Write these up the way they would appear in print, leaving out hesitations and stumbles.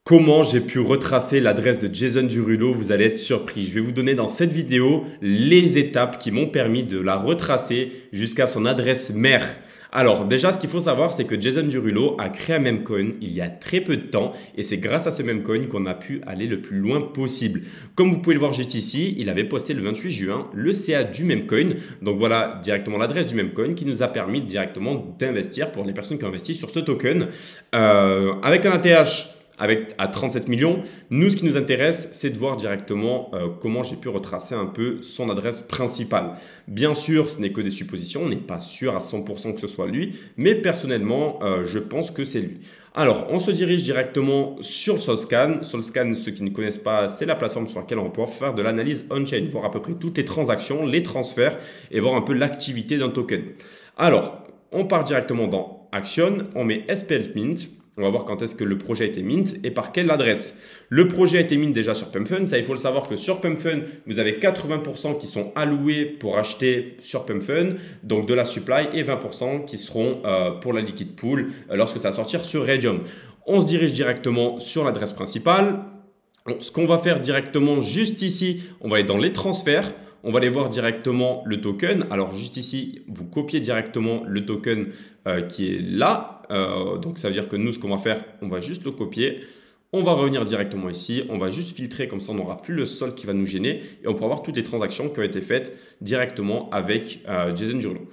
Comment j'ai pu retracer l'adresse de Jason Derulo? Vous allez être surpris. Je vais vous donner dans cette vidéo les étapes qui m'ont permis de la retracer jusqu'à son adresse mère. Alors déjà, ce qu'il faut savoir, c'est que Jason Derulo a créé un memecoin il y a très peu de temps et c'est grâce à ce memecoin qu'on a pu aller le plus loin possible. Comme vous pouvez le voir juste ici, il avait posté le 28 juin le CA du memecoin. Donc voilà directement l'adresse du memecoin qui nous a permis directement d'investir pour les personnes qui ont investi sur ce token. Avec un ATH à 37 millions, nous ce qui nous intéresse c'est de voir directement comment j'ai pu retracer un peu son adresse principale. Bien sûr ce n'est que des suppositions, on n'est pas sûr à 100% que ce soit lui, mais personnellement je pense que c'est lui. Alors on se dirige directement sur Solscan. Solscan, ceux qui ne connaissent pas, c'est la plateforme sur laquelle on va pouvoir faire de l'analyse on-chain, voir à peu près toutes les transactions, les transferts et voir un peu l'activité d'un token. Alors on part directement dans Action, on met SPL Mint. On va voir quand est-ce que le projet a été mint et par quelle adresse. Le projet a été mint déjà sur PumpFun. Ça, il faut le savoir que sur PumpFun, vous avez 80% qui sont alloués pour acheter sur PumpFun, donc de la supply, et 20% qui seront pour la liquid pool lorsque ça va sortir sur Raydium. On se dirige directement sur l'adresse principale. Ce qu'on va faire directement juste ici, on va aller dans les transferts. On va aller voir directement le token. Alors juste ici, vous copiez directement le token qui est là. Donc ça veut dire que nous, ce qu'on va faire, on va juste le copier. On va revenir directement ici. On va juste filtrer, comme ça on n'aura plus le sol qui va nous gêner. Et on pourra voir toutes les transactions qui ont été faites directement avec Jason Derulo.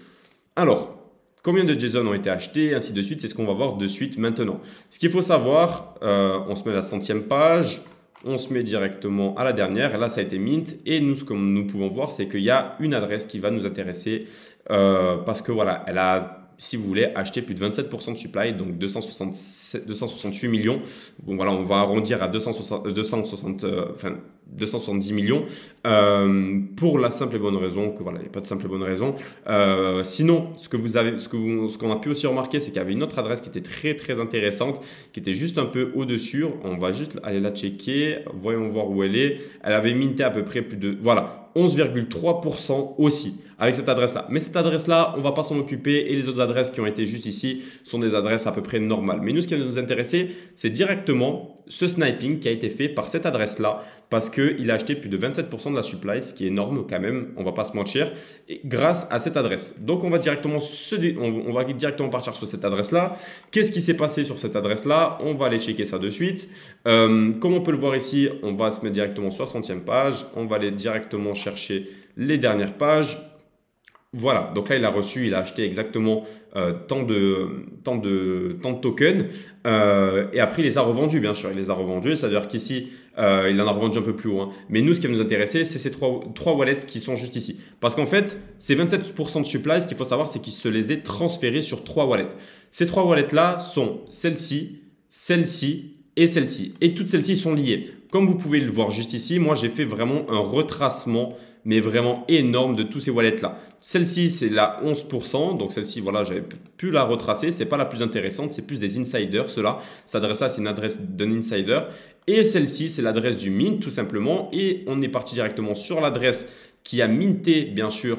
Alors, combien de JSON ont été achetés, ainsi de suite, c'est ce qu'on va voir de suite maintenant. Ce qu'il faut savoir, on se met à la 100e page. On se met directement à la dernière. Là, ça a été mint. Et nous, ce que nous pouvons voir, c'est qu'il y a une adresse qui va nous intéresser parce que voilà, elle a, si vous voulez, acheté plus de 27% de supply, donc 268 millions. Bon, voilà, on va arrondir à 270 millions pour la simple et bonne raison que voilà, il n'y a pas de simple et bonne raison. Sinon, ce qu'on a pu aussi remarquer, c'est qu'il y avait une autre adresse qui était très intéressante, qui était juste un peu au-dessus. On va juste aller la checker. Voyons voir où elle est. Elle avait minté à peu près plus de, voilà, 11,3% aussi avec cette adresse-là. Mais cette adresse-là, on ne va pas s'en occuper et les autres adresses qui ont été juste ici sont des adresses à peu près normales. Mais nous, ce qui va nous intéresser, c'est directement ce sniping qui a été fait par cette adresse-là parce qu'il a acheté plus de 27% de la supply, ce qui est énorme quand même, on ne va pas se mentir, et grâce à cette adresse. Donc, on va directement partir sur cette adresse-là. Qu'est-ce qui s'est passé sur cette adresse-là? On va aller checker ça de suite. Comme on peut le voir ici, on va se mettre directement sur la 100e page. On va aller directement chercher les dernières pages. Voilà, donc là, il a reçu, il a acheté exactement tant de tokens et après, il les a revendus, bien sûr. Il les a revendus, ça veut dire qu'ici, il en a revendu un peu plus haut. Hein. Mais nous, ce qui va nous intéresser, c'est ces trois wallets qui sont juste ici. Parce qu'en fait, ces 27% de supply, ce qu'il faut savoir, c'est qu'il se les est transférés sur 3 wallets. Ces 3 wallets-là sont celle-ci, celle-ci et celle-ci. Et toutes celles-ci sont liées. Comme vous pouvez le voir juste ici, moi, j'ai fait vraiment un retracement mais vraiment énorme de tous ces wallets-là. Celle-ci, c'est la 11%. Donc celle-ci, voilà, j'avais pu la retracer. Ce n'est pas la plus intéressante, c'est plus des insiders, cela. Cette adresse-là, c'est une adresse d'un insider. Et celle-ci, c'est l'adresse du mint, tout simplement. Et on est parti directement sur l'adresse qui a minté, bien sûr,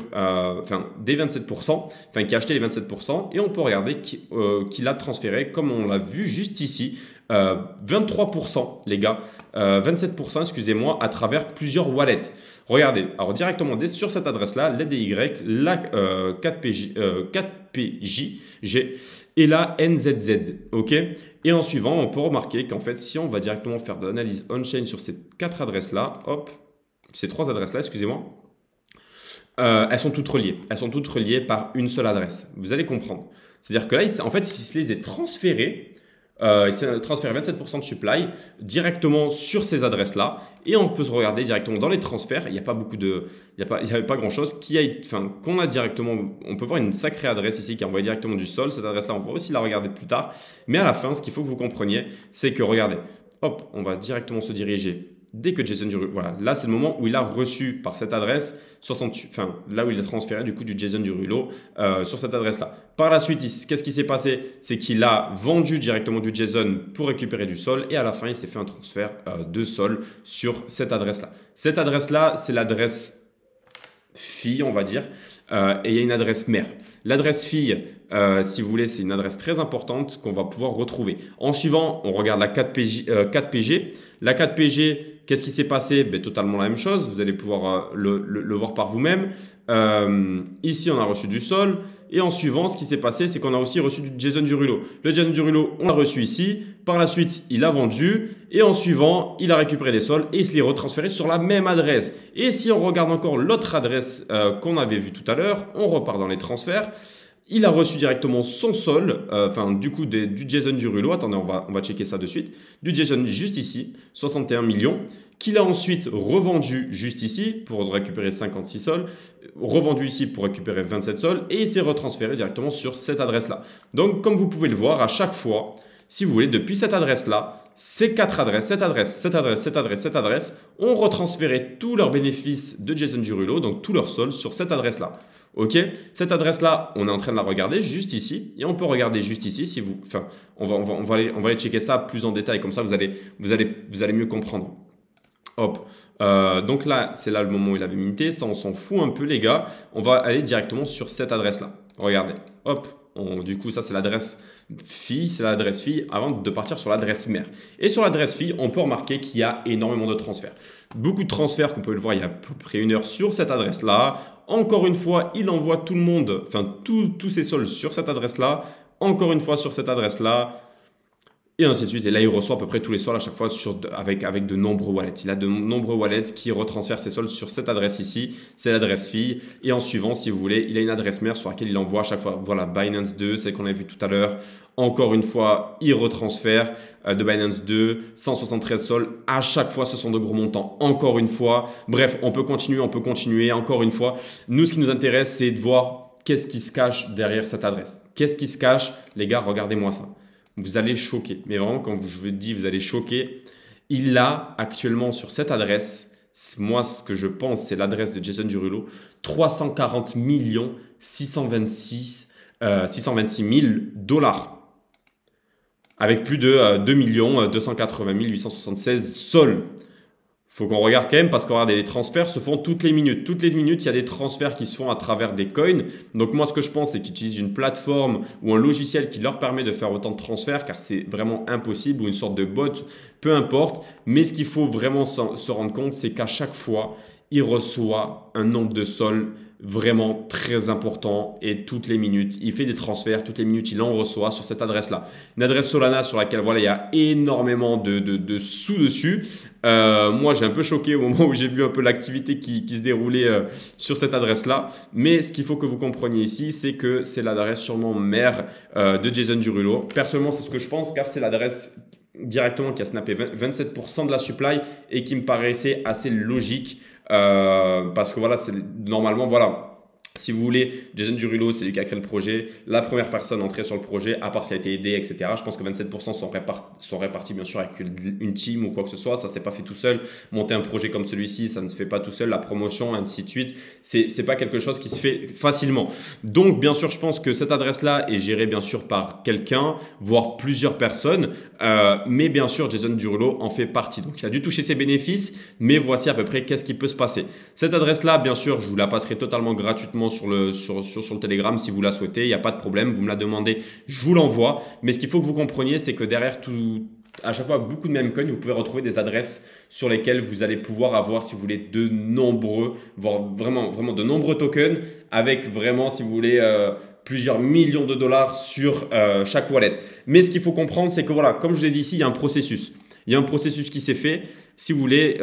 des 27%, qui a acheté les 27%. Et on peut regarder qu'il a transféré, comme on l'a vu juste ici, 23%, les gars, 27%, excusez-moi, à travers plusieurs wallets. Regardez, alors directement sur cette adresse-là, l'ADY, la 4PJG et la NZZ. Ok. Et en suivant, on peut remarquer qu'en fait, si on va directement faire de l'analyse on-chain sur ces 4 adresses-là, hop, ces 3 adresses-là, excusez-moi, elles sont toutes reliées. Elles sont toutes reliées par une seule adresse. Vous allez comprendre. C'est-à-dire que là, en fait, il se les est transférés. Il s'est transféré 27% de supply directement sur ces adresses-là. Et on peut se regarder directement dans les transferts. Il n'y a pas beaucoup de, il n'y avait pas grand-chose qu'on a directement. On peut voir une sacrée adresse ici qui est envoyée directement du sol. Cette adresse-là, on va aussi la regarder plus tard. Mais à la fin, ce qu'il faut que vous compreniez, c'est que regardez, hop, on va directement se diriger. Dès que Jason Derulo, voilà, là c'est le moment où il a reçu par cette adresse 68, là où il a transféré du coup du Jason Derulo sur cette adresse-là. Par la suite, qu'est-ce qui s'est passé? C'est qu'il a vendu directement du Jason pour récupérer du sol et à la fin, il s'est fait un transfert de sol sur cette adresse-là. Cette adresse-là, c'est l'adresse fille, on va dire, et il y a une adresse mère. L'adresse fille, Si vous voulez, c'est une adresse très importante qu'on va pouvoir retrouver. En suivant, on regarde la 4PG. La 4PG, qu'est-ce qui s'est passé? Ben, totalement la même chose. Vous allez pouvoir le voir par vous-même. Ici, on a reçu du sol. Et en suivant, ce qui s'est passé, c'est qu'on a aussi reçu du Jason Derulo. Le Jason Derulo, on l'a reçu ici. Par la suite, il a vendu. Et en suivant, il a récupéré des sols et il se les retransféré sur la même adresse. Et si on regarde encore l'autre adresse qu'on avait vue tout à l'heure, on repart dans les transferts. Il a reçu directement son sol, du coup du Jason Derulo. Attendez, on va checker ça de suite. Du Jason juste ici, 61 millions, qu'il a ensuite revendu juste ici pour récupérer 56 sols, revendu ici pour récupérer 27 sols et il s'est retransféré directement sur cette adresse-là. Donc, comme vous pouvez le voir, à chaque fois, si vous voulez, depuis cette adresse-là, ces 4 adresses, cette adresse, ont retransféré tous leurs bénéfices de Jason Derulo, donc tous leurs sols sur cette adresse-là. Ok, cette adresse-là, on est en train de la regarder juste ici et on peut regarder juste ici si vous, on va aller checker ça plus en détail comme ça vous allez mieux comprendre. Hop, donc là, c'est là le moment où il avait minté, ça on s'en fout un peu les gars, on va aller directement sur cette adresse-là. Regardez, hop, du coup ça c'est l'adresse fille, avant de partir sur l'adresse mère. Et sur l'adresse fille, on peut remarquer qu'il y a énormément de transferts. Beaucoup de transferts, qu'on peut le voir, il y a à peu près 1 heure sur cette adresse-là. Encore une fois, il envoie tout le monde, tous ses sols sur cette adresse-là. Encore une fois sur cette adresse-là. Et ainsi de suite. Et là, il reçoit à peu près tous les sols à chaque fois avec de nombreux wallets. Il a de nombreux wallets qui retransfèrent ses sols sur cette adresse ici. C'est l'adresse fille. Et en suivant, si vous voulez, il a une adresse mère sur laquelle il envoie à chaque fois. Voilà, Binance 2, celle qu'on a vue tout à l'heure. Encore une fois, il retransfère de Binance 2, 173 sols. À chaque fois, ce sont de gros montants. Encore une fois. Bref, on peut continuer. Encore une fois. Nous, ce qui nous intéresse, c'est de voir qu'est-ce qui se cache derrière cette adresse. Qu'est-ce qui se cache? Les gars, regardez-moi ça. Vous allez choquer. Mais vraiment, quand je vous dis, vous allez choquer. Il a actuellement sur cette adresse, moi, ce que je pense, c'est l'adresse de Jason Derulo, 340 626 000 dollars. Avec plus de 2 280 876 sols. Faut qu'on regarde quand même parce que regardez, les transferts se font toutes les minutes. Toutes les minutes, il y a des transferts qui se font à travers des coins. Donc moi, ce que je pense, c'est qu'ils utilisent une plateforme ou un logiciel qui leur permet de faire autant de transferts car c'est vraiment impossible ou une sorte de bot, peu importe. Mais ce qu'il faut vraiment se rendre compte, c'est qu'à chaque fois, il reçoit un nombre de sols vraiment très important et toutes les minutes, il fait des transferts, toutes les minutes, il en reçoit sur cette adresse-là. Une adresse Solana sur laquelle voilà, il y a énormément de sous dessus. Moi, j'ai un peu choqué au moment où j'ai vu un peu l'activité qui se déroulait sur cette adresse-là. Mais ce qu'il faut que vous compreniez ici, c'est que c'est l'adresse sûrement mère de Jason Derulo. Personnellement, c'est ce que je pense car c'est l'adresse directement qui a snappé 27% de la supply et qui me paraissait assez logique. Parce que voilà, c'est normalement, voilà. Si vous voulez, Jason Derulo, c'est lui qui a créé le projet, la première personne entrée sur le projet, à part si elle a été aidée, etc. Je pense que 27% sont répartis bien sûr avec une team ou quoi que ce soit. Ça ne s'est pas fait tout seul. Monter un projet comme celui-ci, ça ne se fait pas tout seul. La promotion, ainsi de suite, c'est pas quelque chose qui se fait facilement. Donc, bien sûr, je pense que cette adresse-là est gérée bien sûr par quelqu'un, voire plusieurs personnes. Mais bien sûr, Jason Derulo en fait partie. Donc, il a dû toucher ses bénéfices, mais voici à peu près qu'est-ce qui peut se passer. Cette adresse-là, bien sûr, je vous la passerai totalement gratuitement sur le Telegram si vous la souhaitez, il n'y a pas de problème, vous me la demandez, je vous l'envoie. Mais ce qu'il faut que vous compreniez, c'est que derrière à chaque fois beaucoup de memcoins, vous pouvez retrouver des adresses sur lesquelles vous allez pouvoir avoir, si vous voulez, de nombreux, voire vraiment de nombreux tokens avec vraiment, si vous voulez, plusieurs millions de dollars sur chaque wallet. Mais ce qu'il faut comprendre, c'est que voilà, comme je l'ai dit ici, il y a un processus. Il y a un processus qui s'est fait. Si vous voulez,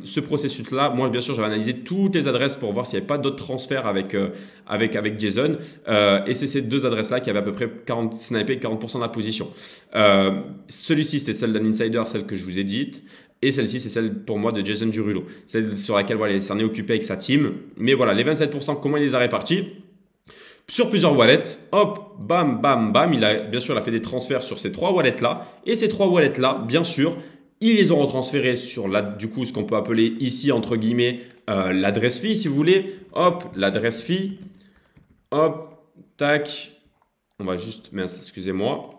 ce processus-là, moi, bien sûr, j'avais analysé toutes les adresses pour voir s'il n'y avait pas d'autres transferts avec Jason. Et c'est ces deux adresses-là qui avaient à peu près snipé 40% de la position. Celui-ci, c'était celle d'un insider, celle que je vous ai dite. Et celle-ci, c'est celle pour moi de Jason Derulo. Celle sur laquelle voilà, il s'en est occupé avec sa team. Mais voilà, les 27%, comment il les a répartis ? Sur plusieurs wallets, hop, bam, bam, bam. Il a fait des transferts sur ces 3 wallets-là. Et ces 3 wallets-là, bien sûr, ils les ont retransférés sur du coup ce qu'on peut appeler ici entre guillemets l'adresse fille si vous voulez. Hop, l'adresse fille. Hop, tac. On va juste, mince, excusez-moi.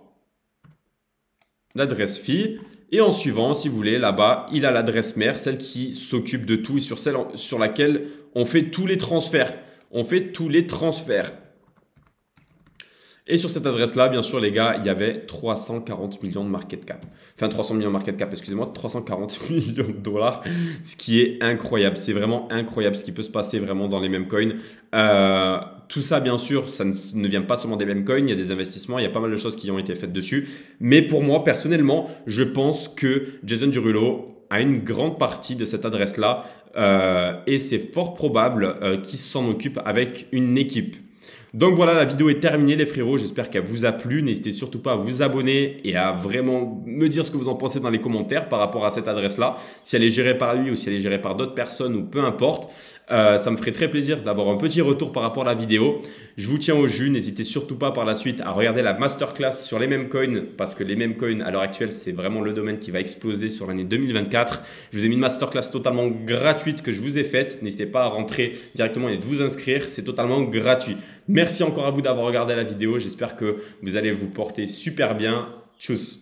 L'adresse fille. Et en suivant, si vous voulez, là-bas, il a l'adresse mère, celle qui s'occupe de tout et sur celle sur laquelle on fait tous les transferts. On fait tous les transferts. Et sur cette adresse-là, bien sûr, les gars, il y avait 340 millions de market cap. Enfin, 300 millions de market cap, excusez-moi, 340 millions de dollars, ce qui est incroyable. C'est vraiment incroyable ce qui peut se passer vraiment dans les mêmes coins. Tout ça, bien sûr, ça ne vient pas seulement des mêmes coins, il y a des investissements, il y a pas mal de choses qui ont été faites dessus. Mais pour moi, personnellement, je pense que Jason Derulo a une grande partie de cette adresse-là et c'est fort probable qu'il s'en occupe avec une équipe. Donc voilà, la vidéo est terminée les frérots, j'espère qu'elle vous a plu. N'hésitez surtout pas à vous abonner et à vraiment me dire ce que vous en pensez dans les commentaires par rapport à cette adresse-là. Si elle est gérée par lui ou si elle est gérée par d'autres personnes ou peu importe. Ça me ferait très plaisir d'avoir un petit retour par rapport à la vidéo. Je vous tiens au jus, n'hésitez surtout pas par la suite à regarder la masterclass sur les mêmes coins parce que les mêmes coins à l'heure actuelle, c'est vraiment le domaine qui va exploser sur l'année 2024. Je vous ai mis une masterclass totalement gratuite que je vous ai faite. N'hésitez pas à rentrer directement et de vous inscrire, c'est totalement gratuit. Merci encore à vous d'avoir regardé la vidéo, j'espère que vous allez vous porter super bien. Tchuss!